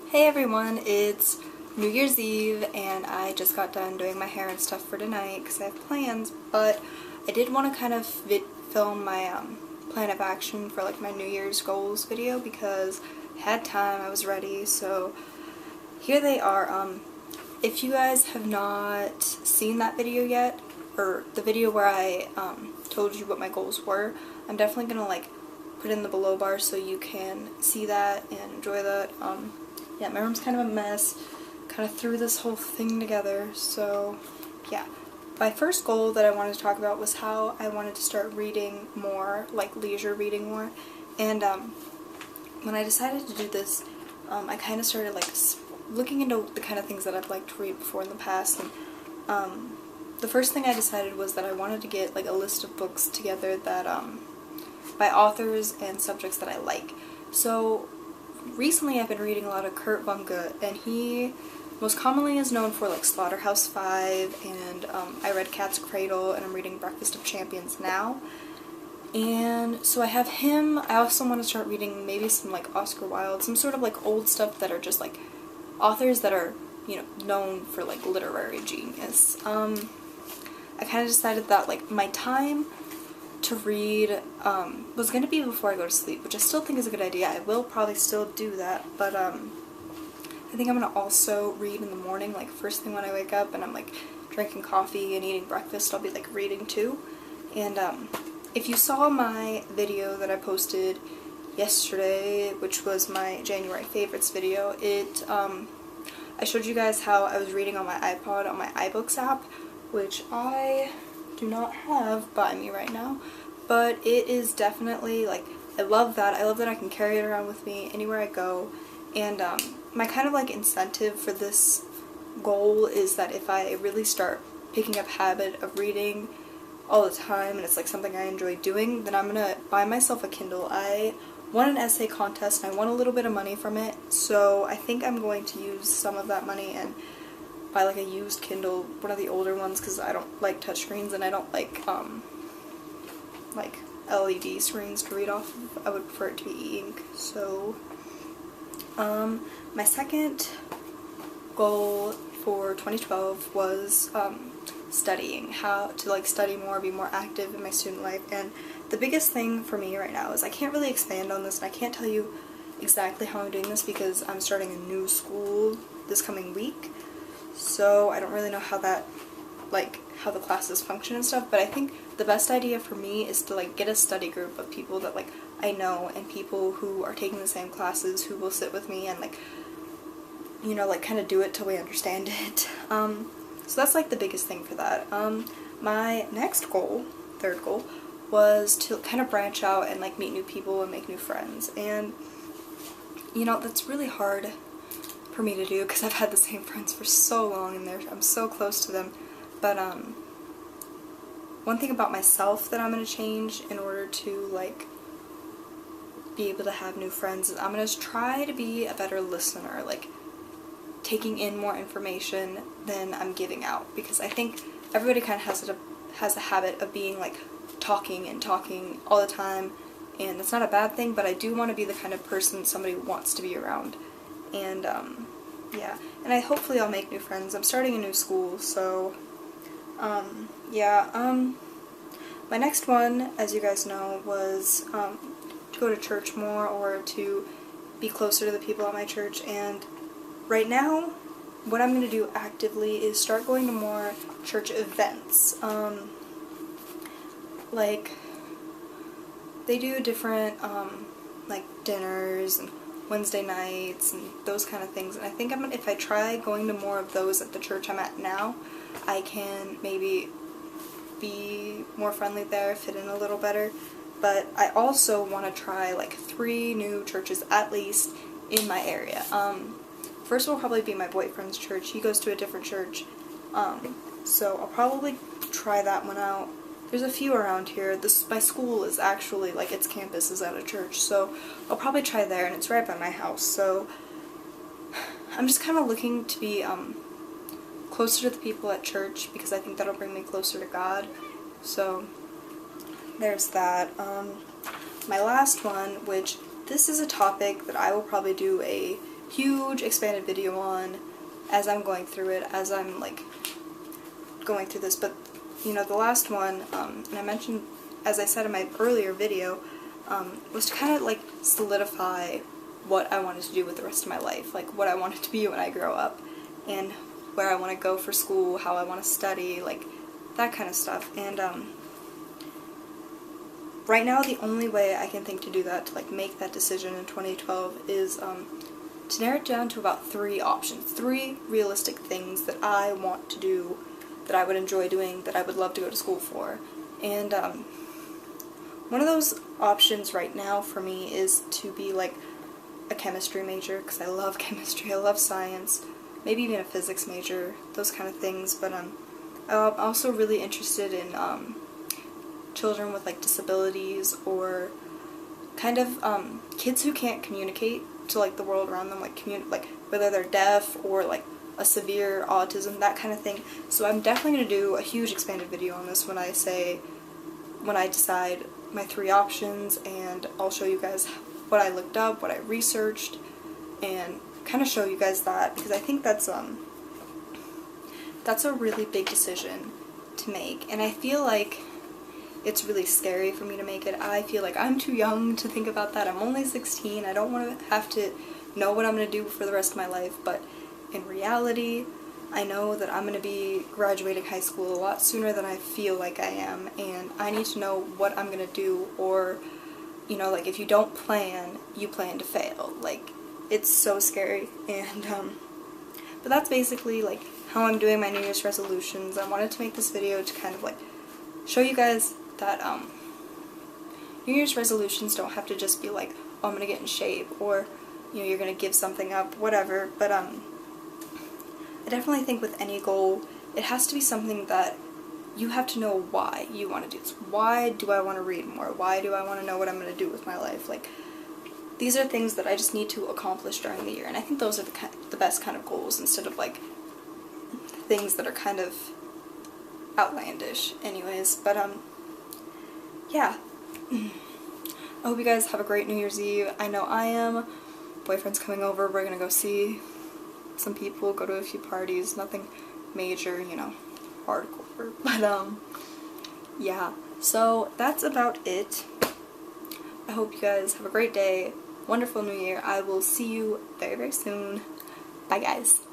Hey everyone, it's New Year's Eve and I just got done doing my hair and stuff for tonight because I have plans, but I did want to kind of film my plan of action for like my New Year's goals video because I had time, I was ready, so here they are. If you guys have not seen that video yet, or the video where I told you what my goals were, I'm definitely gonna like put in the below bar so you can see that and enjoy that. Yeah, my room's kind of a mess. Kind of threw this whole thing together, so yeah. My first goal that I wanted to talk about was how I wanted to start reading more, like leisure reading more. And when I decided to do this, I kind of started like looking into the kind of things that I've liked to read before in the past. And the first thing I decided was that I wanted to get like a list of books together that by authors and subjects that I like. So recently I've been reading a lot of Kurt Vonnegut, and he most commonly is known for like Slaughterhouse-Five, and I read Cat's Cradle, and I'm reading Breakfast of Champions now. And so I have him. I also want to start reading maybe some like Oscar Wilde, some sort of like old stuff that are just like authors that are, you know, known for like literary genius. I kind of decided that like my time to read was going to be before I go to sleep, which I still think is a good idea. I will probably still do that, but I think I'm going to also read in the morning, like first thing when I wake up and I'm like drinking coffee and eating breakfast, I'll be like reading too. And if you saw my video that I posted yesterday, which was my January favorites video, I showed you guys how I was reading on my iPod on my iBooks app, which I do not have by me right now, but it is definitely like, I love that. I love that I can carry it around with me anywhere I go. And my kind of like incentive for this goal is that if I really start picking up habit of reading all the time and it's like something I enjoy doing, then I'm gonna buy myself a Kindle. I won an essay contest and I won a little bit of money from it, so I think I'm going to use some of that money and buy like a used Kindle, one of the older ones, because I don't like touchscreens and I don't like LED screens to read off of. I would prefer it to be e-ink. So my second goal for 2012 was studying, how to like study more, be more active in my student life. And the biggest thing for me right now is I can't really expand on this, and I can't tell you exactly how I'm doing this because I'm starting a new school this coming week. So I don't really know how that, like, how the classes function and stuff, but I think the best idea for me is to, like, get a study group of people that, like, I know, and people who are taking the same classes who will sit with me and, like, you know, like, kind of do it till we understand it. So that's, like, the biggest thing for that. My next goal, third goal, was to kind of branch out and, like, meet new people and make new friends, and, you know, that's really hard for me to do because I've had the same friends for so long and I'm so close to them. But one thing about myself that I'm going to change in order to like be able to have new friends is I'm going to try to be a better listener, like taking in more information than I'm giving out, because I think everybody kind of has a habit of being like talking all the time, and that's not a bad thing, but I do want to be the kind of person somebody wants to be around. And yeah, and hopefully I'll make new friends. I'm starting a new school, so yeah. My next one, as you guys know, was to go to church more, or to be closer to the people at my church. And right now, what I'm going to do actively is start going to more church events. Like, they do different like dinners and Wednesday nights and those kind of things, and I think if I try going to more of those at the church I'm at now, I can maybe be more friendly there, fit in a little better. But I also want to try like 3 new churches at least in my area. First will probably be my boyfriend's church. He goes to a different church, so I'll probably try that one out. There's a few around here. My school is actually, like, its campus is at a church, so I'll probably try there, and it's right by my house. So I'm just kind of looking to be closer to the people at church, because I think that'll bring me closer to God. So there's that. My last one, which this is a topic that I will probably do a huge expanded video on as I'm going through it, as I'm like going through this. But you know, the last one, and I mentioned, as I said in my earlier video, was to kind of like solidify what I wanted to do with the rest of my life, like what I wanted to be when I grow up, and where I want to go for school, how I want to study, like that kind of stuff. And right now the only way I can think to do that, to like make that decision in 2012, is to narrow it down to about 3 options, 3 realistic things that I want to do, that I would enjoy doing, that I would love to go to school for. And one of those options right now for me is to be like a chemistry major, because I love chemistry, I love science, maybe even a physics major, those kind of things. But I'm also really interested in children with like disabilities, or kind of kids who can't communicate to like the world around them, like whether they're deaf or like a severe autism, that kind of thing. So I'm definitely going to do a huge expanded video on this when I decide my 3 options, and I'll show you guys what I looked up, what I researched, and kind of show you guys that, because I think that's a really big decision to make, and I feel like it's really scary for me to make it. I feel like I'm too young to think about that. I'm only 16. I don't want to have to know what I'm going to do for the rest of my life, but in reality, I know that I'm going to be graduating high school a lot sooner than I feel like I am, and I need to know what I'm going to do, or, you know, like if you don't plan, you plan to fail. Like, it's so scary. And but that's basically like how I'm doing my New Year's resolutions. I wanted to make this video to kind of like show you guys that New Year's resolutions don't have to just be like, oh, I'm gonna get in shape, or, you know, you're gonna give something up, whatever. But I definitely think with any goal, it has to be something that you have to know why you want to do this. Why do I want to read more? Why do I want to know what I'm going to do with my life? Like, these are things that I just need to accomplish during the year, and I think those are the best kind of goals, instead of like things that are kind of outlandish anyways. But yeah. I hope you guys have a great New Year's Eve. I know I am. Boyfriend's coming over. We're gonna go see some people, go to a few parties, nothing major, you know, hardcore. But yeah, so that's about it. I hope you guys have a great day, wonderful new year. I will see you very, very soon. Bye guys.